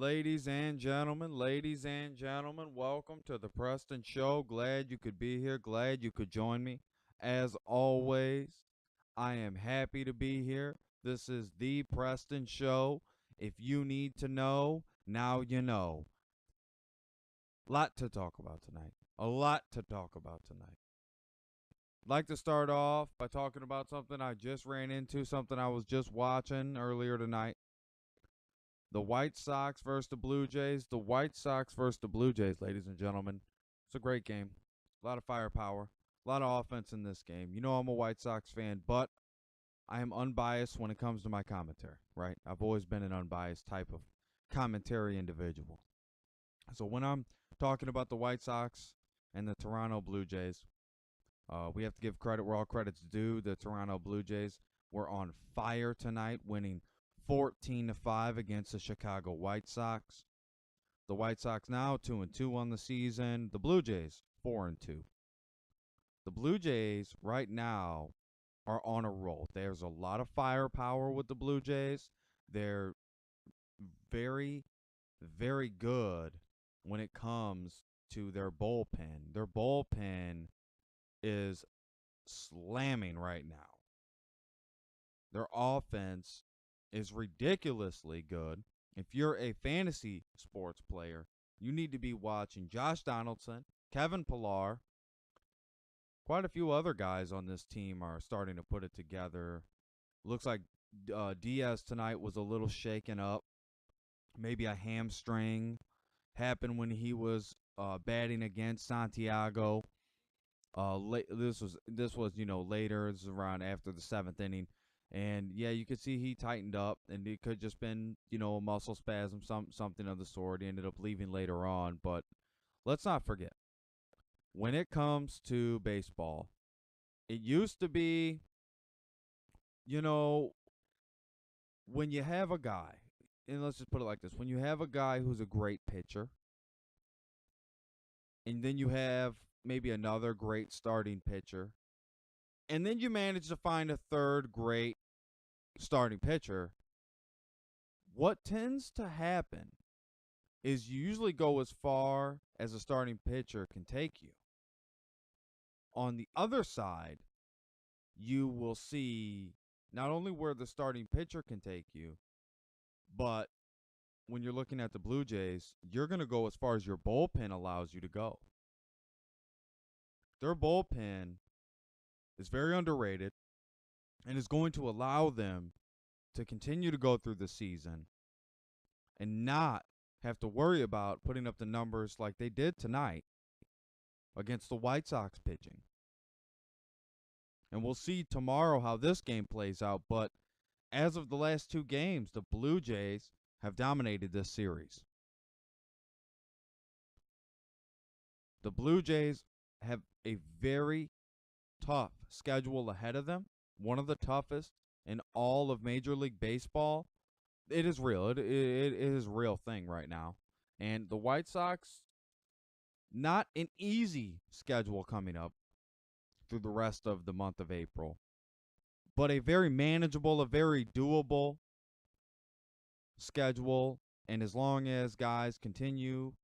Ladies and gentlemen, welcome to the Preston Show. Glad you could be here. Glad you could join me. As always, I am happy to be here. This is the Preston Show. If you need to know, now you know. Lot to talk about tonight. A lot to talk about tonight. I'd like to start off by talking about something I just ran into, something I was just watching earlier tonight. The White Sox versus the Blue Jays. The White Sox versus the Blue Jays, ladies and gentlemen. It's a great game. A lot of firepower. A lot of offense in this game. You know I'm a White Sox fan, but I am unbiased when it comes to my commentary, right? I've always been an unbiased type of commentary individual. So when I'm talking about the White Sox and the Toronto Blue Jays, we have to give credit where all credit's due. The Toronto Blue Jays were on fire tonight, winning 14-5 against the Chicago White Sox. The White Sox now 2-2 on the season. The Blue Jays 4-2. The Blue Jays right now are on a roll. There's a lot of firepower with the Blue Jays. They're very, very good when it comes to their bullpen. Their bullpen is slamming right now. Their offense is ridiculously good. If you're a fantasy sports player, you need to be watching Josh Donaldson, Kevin Pillar. Quite a few other guys on this team are starting to put it together. Looks like Diaz tonight was a little shaken up. Maybe a hamstring happened when he was batting against Santiago. This was later. This was around after the seventh inning. And, yeah, you could see he tightened up, and it could just been, a muscle spasm, something of the sort. He ended up leaving later on. But let's not forget, when it comes to baseball, it used to be, when you have a guy, and let's just put it like this, when you have a guy who's a great pitcher, and then you have maybe another great starting pitcher, and then you manage to find a third great starting pitcher, what tends to happen is you usually go as far as a starting pitcher can take you. On the other side, you will see not only where the starting pitcher can take you, but when you're looking at the Blue Jays, you're going to go as far as your bullpen allows you to go. Their bullpen is very underrated and is going to allow them to continue to go through the season and not have to worry about putting up the numbers like they did tonight against the White Sox pitching. And we'll see tomorrow how this game plays out, but as of the last two games, the Blue Jays have dominated this series. The Blue Jays have a very tough schedule ahead of them, one of the toughest in all of Major League Baseball. It is real. It is a real thing right now. And the White Sox, not an easy schedule coming up through the rest of the month of April, but a very manageable, a very doable schedule. And as long as guys continue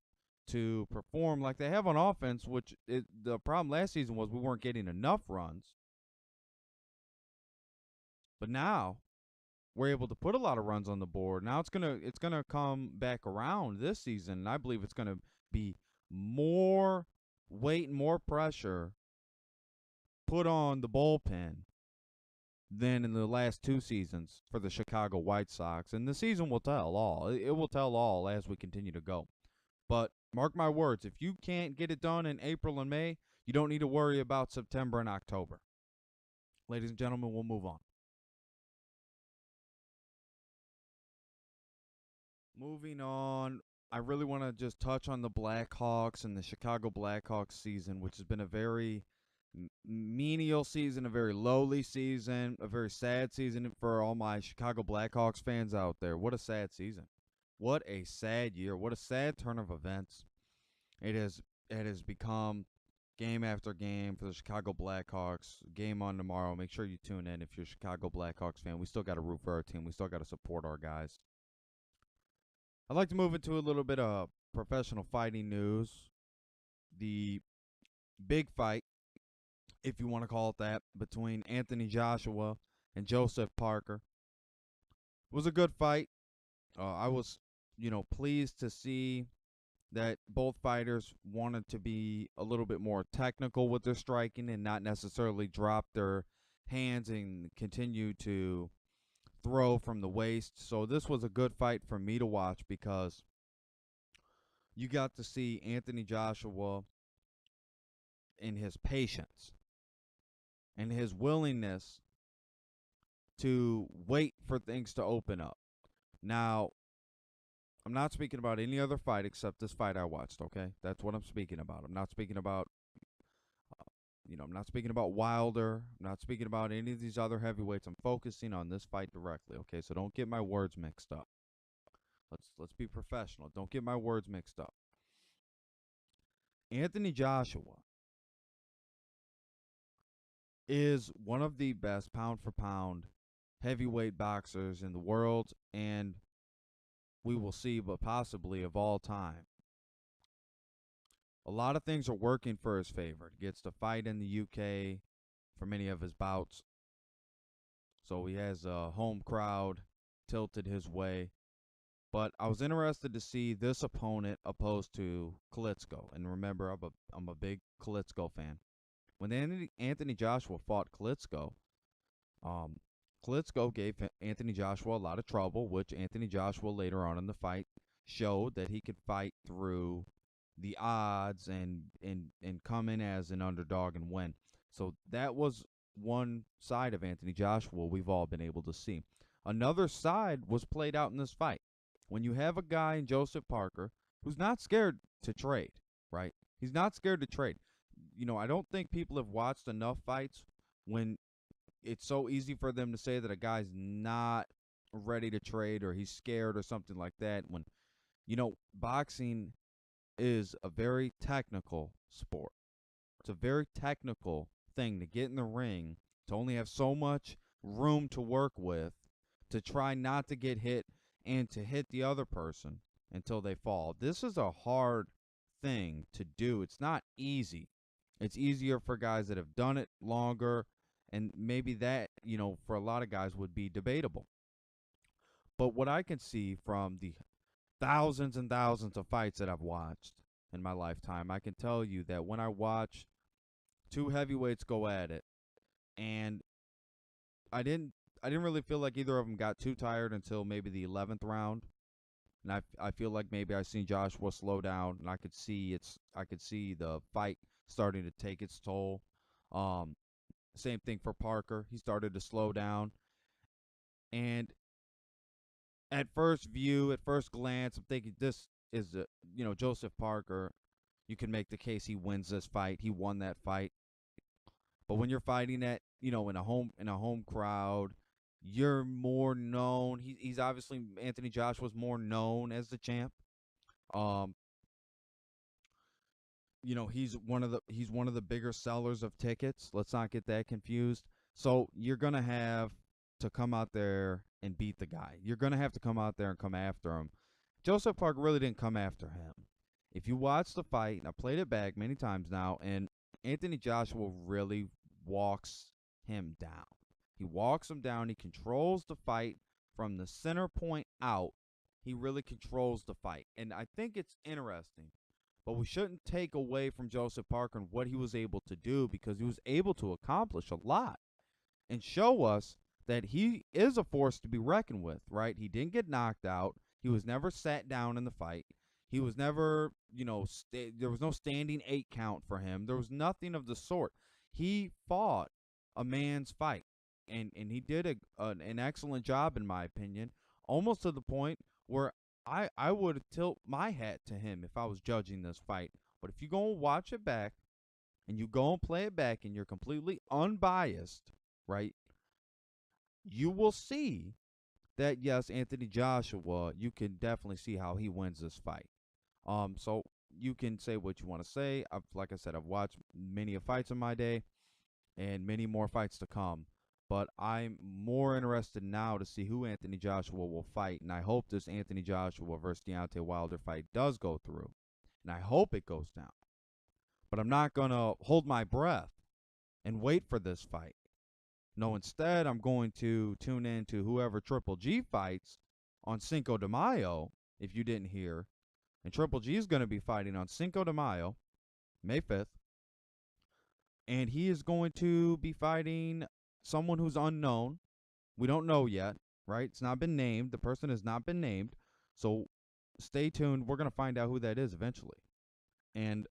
to perform like they have on offense, the problem last season was we weren't getting enough runs. But now we're able to put a lot of runs on the board. Now it's gonna come back around this season, and I believe it's gonna be more weight and more pressure put on the bullpen than in the last two seasons for the Chicago White Sox. And the season will tell all. It will tell all as we continue to go. But mark my words, if you can't get it done in April and May, you don't need to worry about September and October. Ladies and gentlemen, we'll move on. Moving on, I really want to just touch on the Blackhawks and the Chicago Blackhawks season, which has been a very menial season, a very lowly season, a very sad season for all my Chicago Blackhawks fans out there. What a sad season. What a sad year. What a sad turn of events. It has become game after game for the Chicago Blackhawks. Game on tomorrow. Make sure you tune in if you're a Chicago Blackhawks fan. We still got to root for our team. We still got to support our guys. I'd like to move into a little bit of professional fighting news. The big fight, if you want to call it that, between Anthony Joshua and Joseph Parker was a good fight. I was, pleased to see that both fighters wanted to be a little bit more technical with their striking and not necessarily drop their hands and continue to throw from the waist. So this was a good fight for me to watch because you got to see Anthony Joshua in his patience and his willingness to wait for things to open up. Now, I'm not speaking about any other fight except this fight I watched, okay? That's what I'm speaking about. I'm not speaking about I'm not speaking about Wilder. I'm not speaking about any of these other heavyweights. I'm focusing on this fight directly, okay? So don't get my words mixed up. Let's be professional. Don't get my words mixed up. Anthony Joshua is one of the best pound for pound heavyweight boxers in the world, and we will see, but possibly of all time. A lot of things are working for his favor. He gets to fight in the UK for many of his bouts, so he has a home crowd tilted his way. But I was interested to see this opponent opposed to Klitschko. And remember, I'm a big Klitschko fan. When Anthony Joshua fought Klitschko, Klitschko gave Anthony Joshua a lot of trouble, which Anthony Joshua later on in the fight showed that he could fight through the odds and come in as an underdog and win. So that was one side of Anthony Joshua we've all been able to see. Another side was played out in this fight. When you have a guy in Joseph Parker who's not scared to trade, right? He's not scared to trade. I don't think people have watched enough fights when it's so easy for them to say that a guy's not ready to trade or he's scared or something like that. When, boxing is a very technical sport. It's a very technical thing to get in the ring, to only have so much room to work with, to try not to get hit and to hit the other person until they fall. This is a hard thing to do. It's not easy. It's easier for guys that have done it longer, and maybe that, for a lot of guys would be debatable. But what I can see from the thousands and thousands of fights that I've watched in my lifetime, I can tell you that when I watch two heavyweights go at it, and I didn't really feel like either of them got too tired until maybe the 11th round. And I feel like maybe I seen Joshua slow down, and I could see the fight starting to take its toll. Same thing for Parker. He started to slow down. And at first glance, I'm thinking this is Joseph Parker. You can make the case he wins this fight. He won that fight. But when you're fighting at, in a home crowd, you're more known. He's obviously, Anthony Joshua's more known as the champ. He's one of the bigger sellers of tickets. Let's not get that confused. So you're gonna have to come out there and beat the guy. You're gonna have to come out there and come after him. Joseph Parker really didn't come after him. If you watch the fight, and I played it back many times now, and Anthony Joshua really walks him down. He walks him down. He controls the fight from the center point out. He really controls the fight. And I think it's interesting. But we shouldn't take away from Joseph Parker and what he was able to do, because he was able to accomplish a lot and show us that he is a force to be reckoned with, right? He didn't get knocked out. He was never sat down in the fight. He was never, there was no standing 8 count for him. There was nothing of the sort. He fought a man's fight, and he did an excellent job, in my opinion, almost to the point where I would tilt my hat to him if I was judging this fight. But if you go and watch it back, and you go and play it back, and you're completely unbiased, right, you will see that, yes, Anthony Joshua, you can definitely see how he wins this fight. So you can say what you want to say. Like I said, I've watched many fights in my day, and many more fights to come. but I'm more interested now to see who Anthony Joshua will fight, and I hope this Anthony Joshua versus Deontay Wilder fight does go through, and I hope it goes down. But I'm not going to hold my breath and wait for this fight. No, instead, I'm going to tune in to whoever Triple G fights on Cinco de Mayo, if you didn't hear. And Triple G is going to be fighting on Cinco de Mayo, May 5th. And he is going to be fighting someone who's unknown. We don't know yet, right? It's not been named. The person has not been named. So stay tuned. We're going to find out who that is eventually. And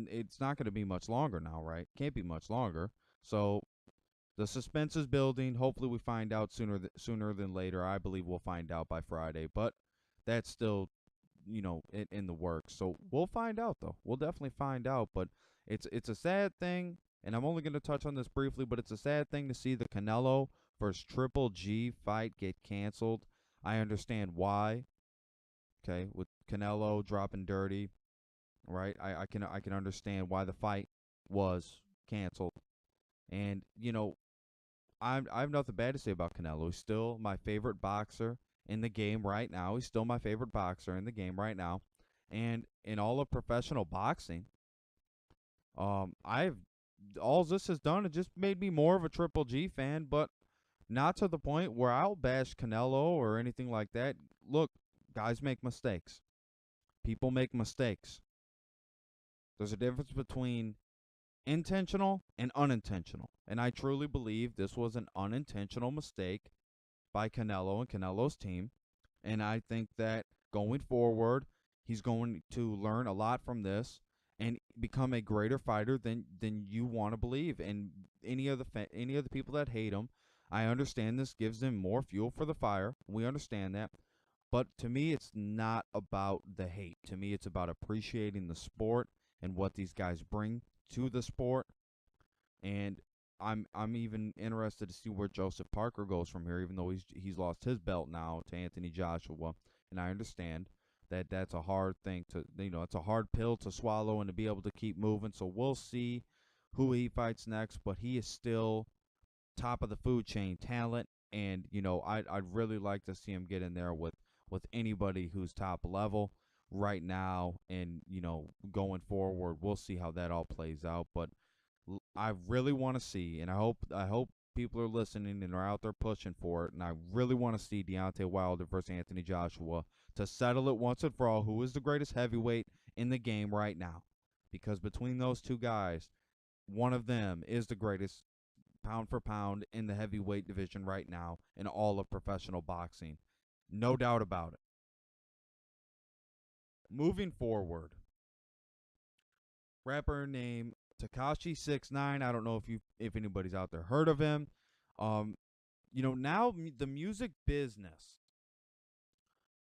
it's not going to be much longer now, right? Can't be much longer. So the suspense is building. Hopefully we find out sooner than later. I believe we'll find out by Friday. But that's still, in the works. So we'll find out, though. We'll definitely find out. But it's a sad thing, and I'm only going to touch on this briefly, but it's a sad thing to see the Canelo versus Triple G fight get canceled. I understand why. Okay, with Canelo dropping dirty, right? I can understand why the fight was canceled. And I have nothing bad to say about Canelo. He's still my favorite boxer in the game right now. He's still my favorite boxer in the game right now. And in all of professional boxing, I've all this has done, it just made me more of a Triple G fan, but not to the point where I'll bash Canelo or anything like that. Look, guys make mistakes. People make mistakes. There's a difference between intentional and unintentional. And I truly believe this was an unintentional mistake by Canelo and Canelo's team. And I think that going forward, he's going to learn a lot from this and become a greater fighter than you want to believe. And any of the people that hate him, I understand this gives them more fuel for the fire. We understand that. But to me, it's not about the hate. To me, it's about appreciating the sport and what these guys bring to the sport. And I'm even interested to see where Joseph Parker goes from here, even though he's lost his belt now to Anthony Joshua. And I understand that that's a hard thing to, it's a hard pill to swallow and to be able to keep moving. So we'll see who he fights next, but he is still top of the food chain talent. And, I'd really like to see him get in there with anybody who's top level right now. And, going forward, we'll see how that all plays out. But I really want to see, and I hope people are listening and are out there pushing for it, and I really want to see Deontay Wilder versus Anthony Joshua to settle it once and for all who is the greatest heavyweight in the game right now. Because between those two guys, one of them is the greatest pound for pound in the heavyweight division right now in all of professional boxing. No doubt about it. Moving forward, rapper named Tekashi 6ix9ine. I don't know if anybody's out there heard of him. Now the music business,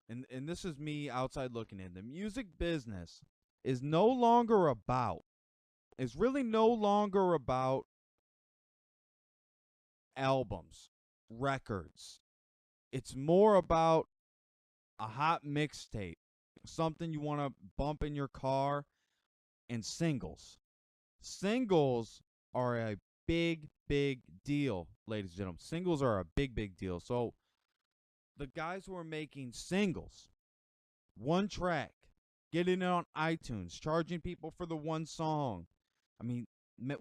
and this is me outside looking in. The music business is really no longer about albums, records. It's more about a hot mixtape, something you want to bump in your car, and singles. Singles are a big, big deal, ladies and gentlemen. Singles are a big, big deal. So the guys who are making singles, one track, getting it on iTunes, charging people for the one song. I mean,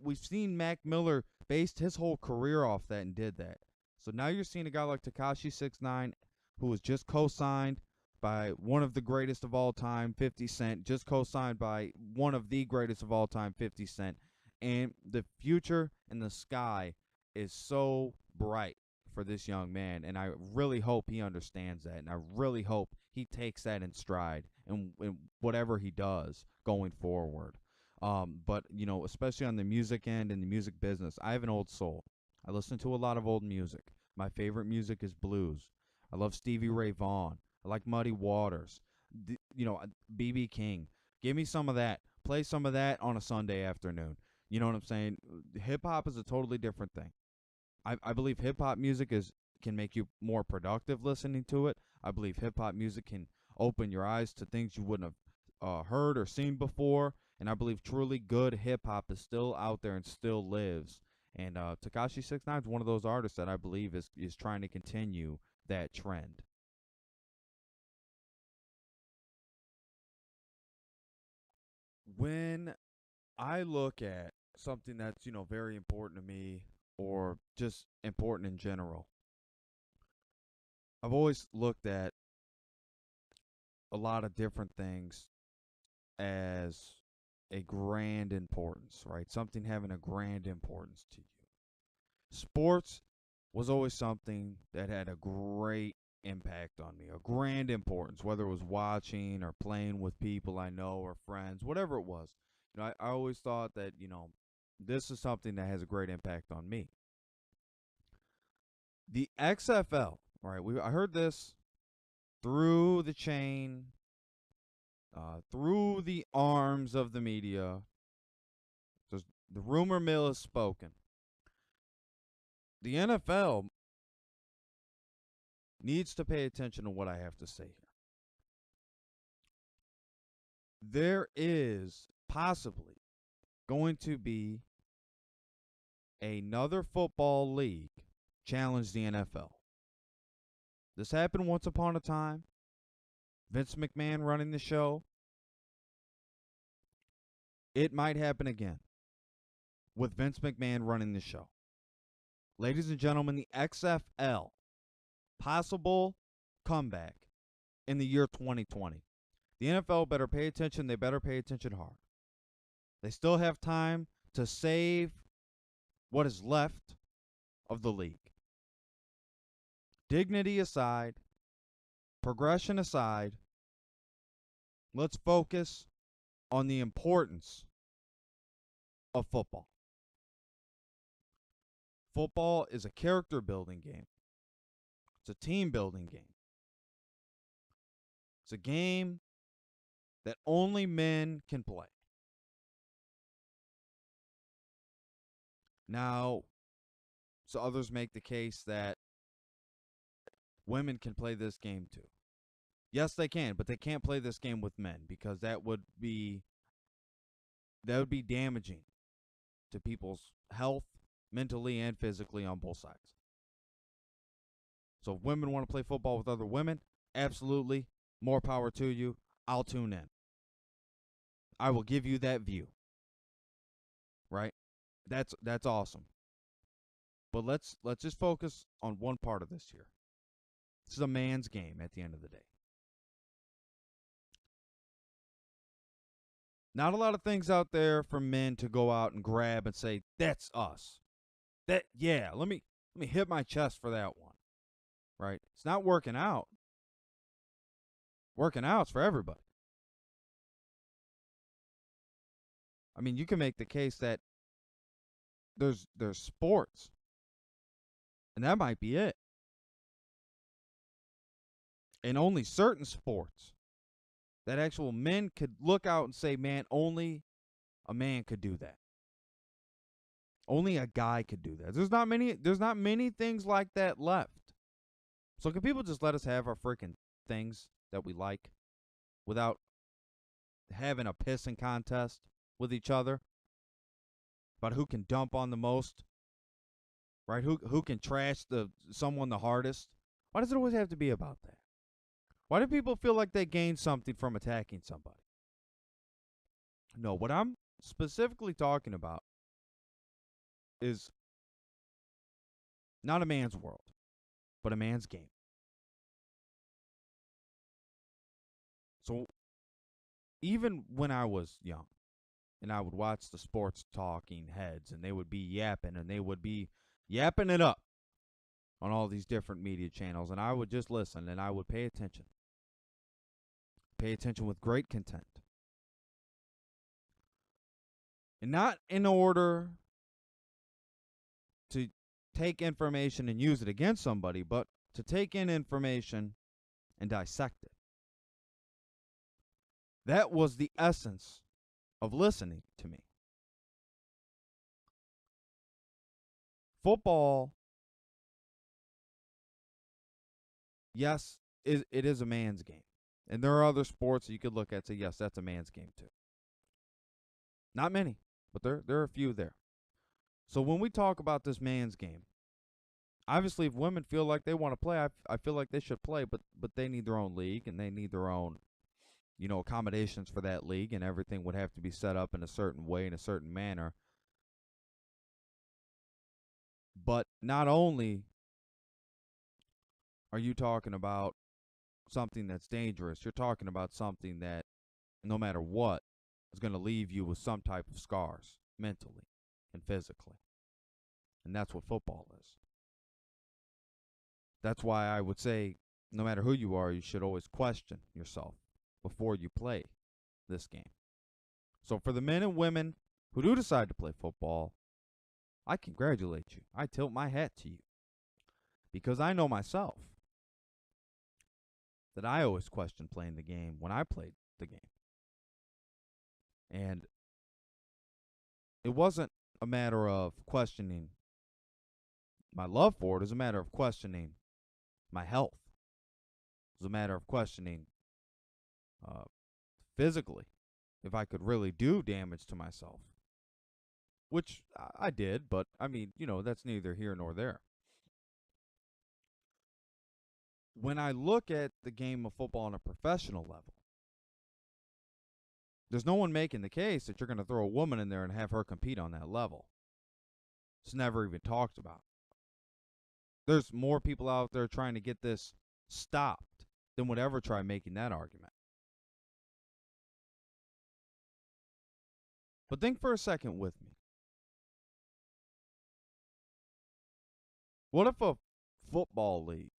we've seen Mac Miller based his whole career off that and did that. So now you're seeing a guy like Tekashi 6ix9ine, who was just co-signed by one of the greatest of all time, 50 Cent, just co-signed by one of the greatest of all time, 50 Cent. And the future in the sky is so bright for this young man, and I really hope he understands that, and I really hope he takes that in stride in whatever he does going forward. But, especially on the music end and the music business, I have an old soul. I listen to a lot of old music. My favorite music is blues. I love Stevie Ray Vaughan. I like Muddy Waters. B.B. King. Give me some of that. Play some of that on a Sunday afternoon. You know what I'm saying? Hip-hop is a totally different thing. I believe hip-hop music can make you more productive listening to it. I believe hip-hop music can open your eyes to things you wouldn't have heard or seen before. And I believe truly good hip-hop is still out there and still lives. And Tekashi 6ix9ine is one of those artists that I believe is trying to continue that trend. When I look at something that's, very important to me or just important in general, I've always looked at a lot of different things as a grand importance, right? Something having a grand importance to you. Sports was always something that had a great impact on me, a grand importance, whether it was watching or playing with people I know or friends, whatever it was. I always thought that, this is something that has a great impact on me. The XFL, right? I heard this through the chain, through the arms of the media. The rumor mill is spoken. The NFL needs to pay attention to what I have to say here. There is possibly going to be another football league challenge the NFL. This happened once upon a time. Vince McMahon running the show. It might happen again with Vince McMahon running the show. Ladies and gentlemen, the XFL possible comeback in the year 2020. The NFL better pay attention. They better pay attention hard. They still have time to save what is left of the league. Dignity aside, progression aside, let's focus on the importance of football. Football is a character building game. It's a team building game. It's a game that only men can play. Now, so others make the case that women can play this game too. Yes, they can, but they can't play this game with men because that would be damaging to people's health, mentally and physically on both sides. So if women want to play football with other women, absolutely, more power to you. I'll tune in. I will give you that view. Right? That's awesome. But let's just focus on one part of this here. This is a man's game at the end of the day. Not a lot of things out there for men to go out and grab and say, that's us. Let me hit my chest for that one. Right? It's not working out. Working out's for everybody. I mean, you can make the case that there's sports, and that might be it. And only certain sports that actual men could look out and say, man, only a man could do that. Only a guy could do that. There's not many things like that left. So can people just let us have our freaking things that we like without having a pissing contest with each other about who can dump on the most? Right? Who can trash someone the hardest? Why does it always have to be about that? Why do people feel like they gain something from attacking somebody? No, what I'm specifically talking about is not a man's world, but a man's game. So even when I was young and I would watch the sports talking heads and they would be yapping and they would be yapping it up on all these different media channels, and I would just listen and I would pay attention. Pay attention with great content. And not in order to take information and use it against somebody, but to take in information and dissect it. That was the essence of listening to me. Football, yes, it is a man's game. And there are other sports that you could look at and say, yes, that's a man's game too. Not many, but there are a few there. So when we talk about this man's game, obviously if women feel like they want to play, I feel like they should play, but they need their own league and they need their own, accommodations for that league, and everything would have to be set up in a certain way, in a certain manner. But not only are you talking about something that's dangerous, you're talking about something that, no matter what, is going to leave you with some type of scars, mentally and physically. And that's what football is. That's why I would say, no matter who you are, you should always question yourself before you play this game. So for the men and women who do decide to play football, I congratulate you. I tilt my hat to you. Because I know myself that I always questioned playing the game when I played the game. And it wasn't a matter of questioning my love for it. It was a matter of questioning my health. It was a matter of questioning physically if I could really do damage to myself. Which I did, but I mean, that's neither here nor there. When I look at the game of football on a professional level, there's no one making the case that you're going to throw a woman in there and have her compete on that level. It's never even talked about. There's more people out there trying to get this stopped than would ever try making that argument. But think for a second with me. What if a football league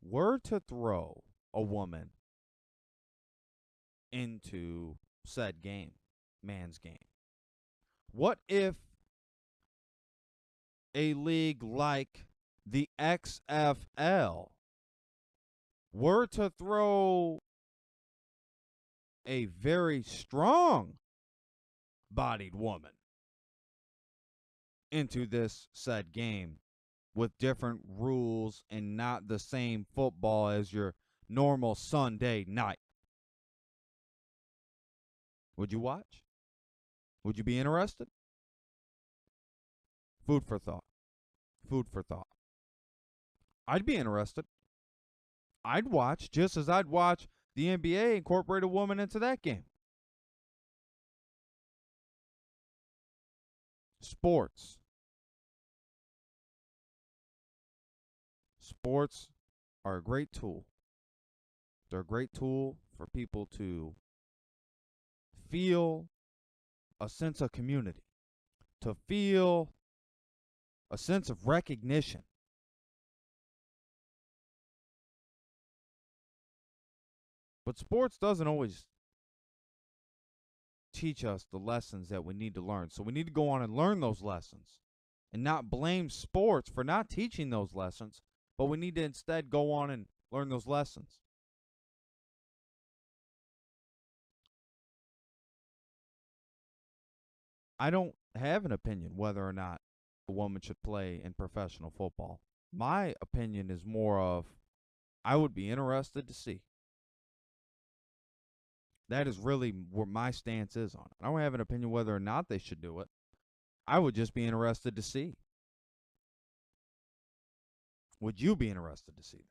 were to throw a woman into said game, man's game? What if a league like the XFL were to throw a very strong-bodied woman into this said game with different rules and not the same football as your normal Sunday night? Would you watch? Would you be interested? Food for thought. Food for thought. I'd be interested. I'd watch just as I'd watch the NBA incorporate a woman into that game. Sports. Sports are a great tool. They're a great tool for people to feel a sense of community, to feel a sense of recognition. But sports doesn't always teach us the lessons that we need to learn. So we need to go on and learn those lessons and not blame sports for not teaching those lessons, but we need to instead go on and learn those lessons. I don't have an opinion whether or not a woman should play in professional football. My opinion is more of, I would be interested to see. That is really where my stance is on it. I don't have an opinion whether or not they should do it. I would just be interested to see. Would you be interested to see that?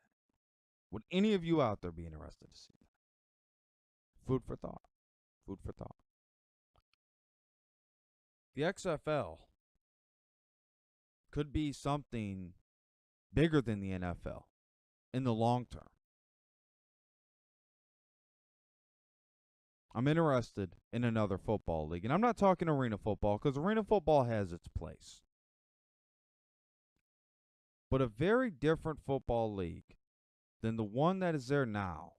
Would any of you out there be interested to see that? Food for thought. Food for thought. The XFL could be something bigger than the NFL in the long term. I'm interested in another football league. And I'm not talking arena football, because arena football has its place. But a very different football league than the one that is there now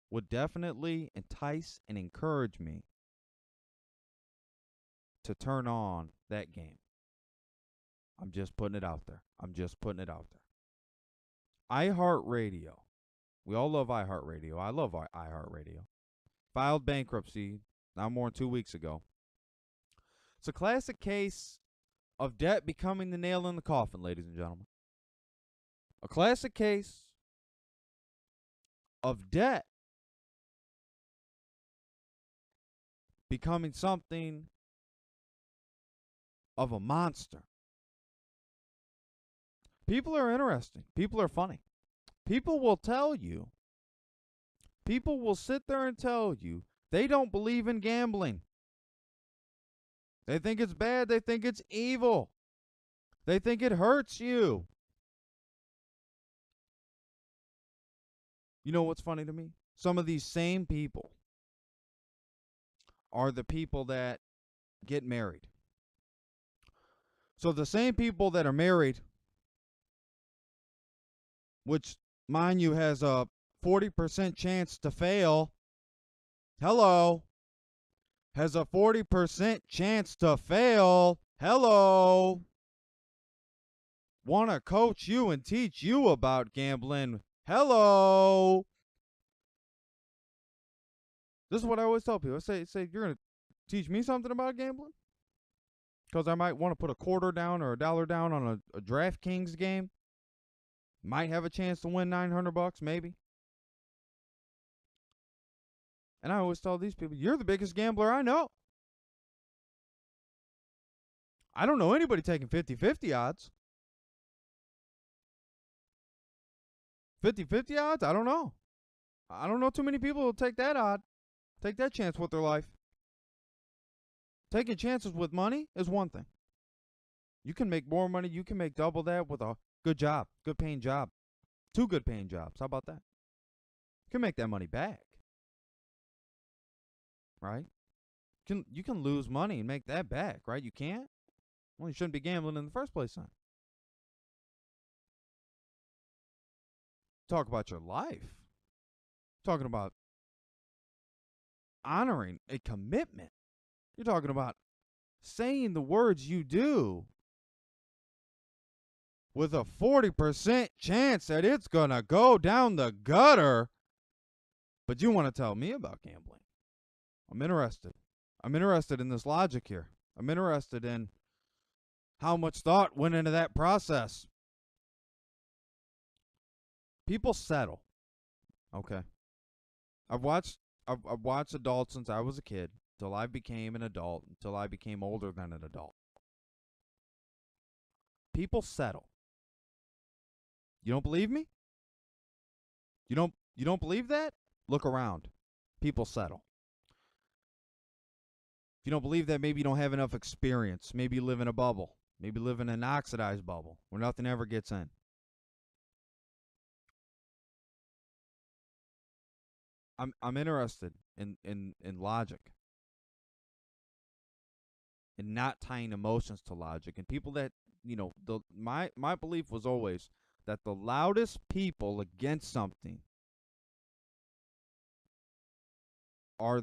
would definitely entice and encourage me to turn on that game. I'm just putting it out there. I'm just putting it out there. iHeart Radio. We all love iHeart Radio. I love iHeart Radio. Filed bankruptcy now more than 2 weeks ago. It's a classic case of debt becoming the nail in the coffin, ladies and gentlemen. A classic case of debt becoming something of a monster. People are interesting. People are funny. People will sit there and tell you they don't believe in gambling. They think it's bad. They think it's evil. They think it hurts you. You know what's funny to me? Some of these same people are the people that get married. So the same people that are married, which, mind you, has a 40% chance to fail. Hello. Has a 40% chance to fail. Hello. Want to coach you and teach you about gambling. Hello. This is what I always tell people. I say you're going to teach me something about gambling? Because I might want to put a quarter down or $1 down on a DraftKings game. Might have a chance to win $900, maybe. And I always tell these people, you're the biggest gambler I know. I don't know anybody taking 50-50 odds. 50-50 odds? I don't know. I don't know too many people who take that odd. Take that chance with their life. Taking chances with money is one thing. You can make more money. You can make double that with a good job, good paying job. 2 good paying jobs. How about that? You can make that money back. Right? You can lose money and make that back, right? You can't? Well, you shouldn't be gambling in the first place, then. Talk about your life. Talking about honoring a commitment. You're talking about saying the words you do with a 40% chance that it's going to go down the gutter. But you want to tell me about gambling. I'm interested. I'm interested in this logic here. I'm interested in how much thought went into that process. People settle. Okay. I've watched adults since I was a kid, till I became an adult, until I became older than an adult. People settle. You don't believe me? You don't believe that? Look around. People settle. If you don't believe that, maybe you don't have enough experience. Maybe you live in a bubble. Maybe you live in an oxidized bubble where nothing ever gets in. I'm interested in logic. And not tying emotions to logic. And people that, my belief was always that the loudest people against something are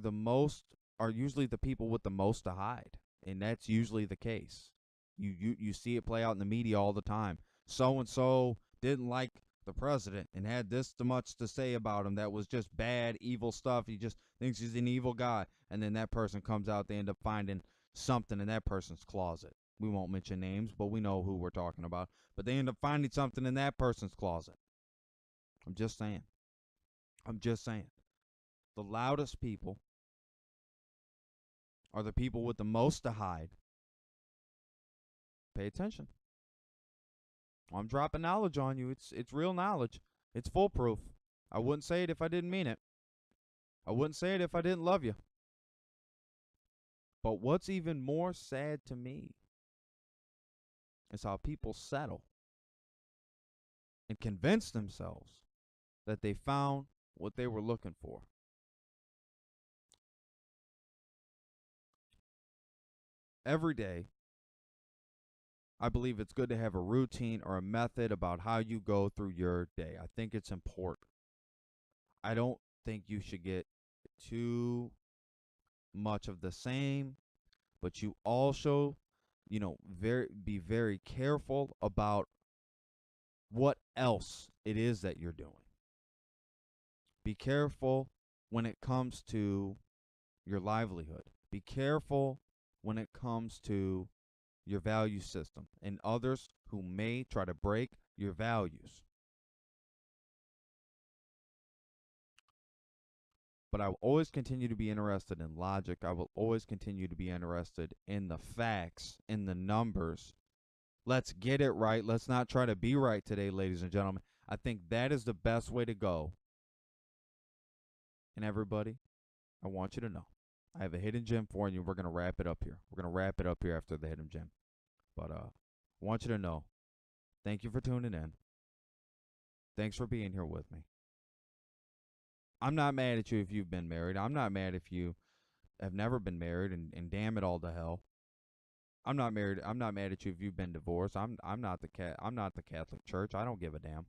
usually the people with the most to hide. And that's usually the case. You see it play out in the media all the time. So-and-so didn't like the president and had this much to say about him that was just bad, evil stuff. He just thinks he's an evil guy. And then that person comes out, they end up finding something in that person's closet. We won't mention names, but we know who we're talking about. But they end up finding something in that person's closet. I'm just saying. The loudest people are the people with the most to hide. Pay attention. I'm dropping knowledge on you. It's real knowledge. It's foolproof. I wouldn't say it if I didn't mean it. I wouldn't say it if I didn't love you. But what's even more sad to me is how people settle and convince themselves that they found what they were looking for. Every day, I believe it's good to have a routine or a method about how you go through your day. I think it's important. I don't think you should get too much of the same, but you also, be very careful about what else it is that you're doing. Be careful when it comes to your livelihood. Be careful when it comes to your value system and others who may try to break your values. But I will always continue to be interested in logic. I will always continue to be interested in the facts, in the numbers. Let's get it right. Let's not try to be right today, ladies and gentlemen. I think that is the best way to go. And everybody, I want you to know, I have a hidden gem for you. We're going to wrap it up here. We're going to wrap it up here after the hidden gem. But I want you to know, thank you for tuning in. Thanks for being here with me. I'm not mad at you if you've been married. I'm not mad if you have never been married, and damn it all to hell. I'm not married. I'm not mad at you if you've been divorced. I'm not the Catholic Church. I don't give a damn.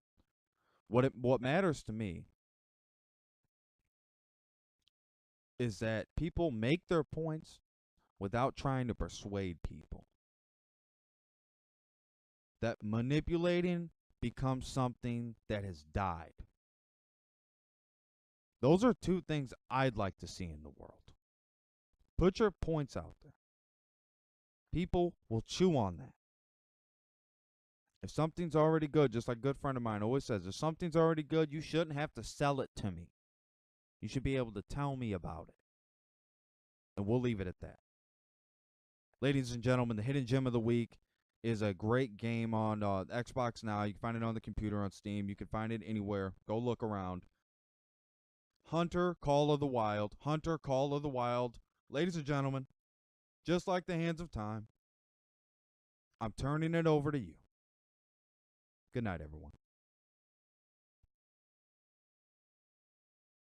What matters to me is that people make their points without trying to persuade people. That manipulating becomes something that has died. Those are two things I'd like to see in the world. Put your points out there. People will chew on that. If something's already good, just like a good friend of mine always says, if something's already good, you shouldn't have to sell it to me. You should be able to tell me about it. And we'll leave it at that. Ladies and gentlemen, the hidden gem of the week is a great game on Xbox Now. You can find it on the computer, on Steam. You can find it anywhere. Go look around. Hunter, Call of the Wild. Hunter, Call of the Wild. Ladies and gentlemen, just like the hands of time, I'm turning it over to you. Good night, everyone.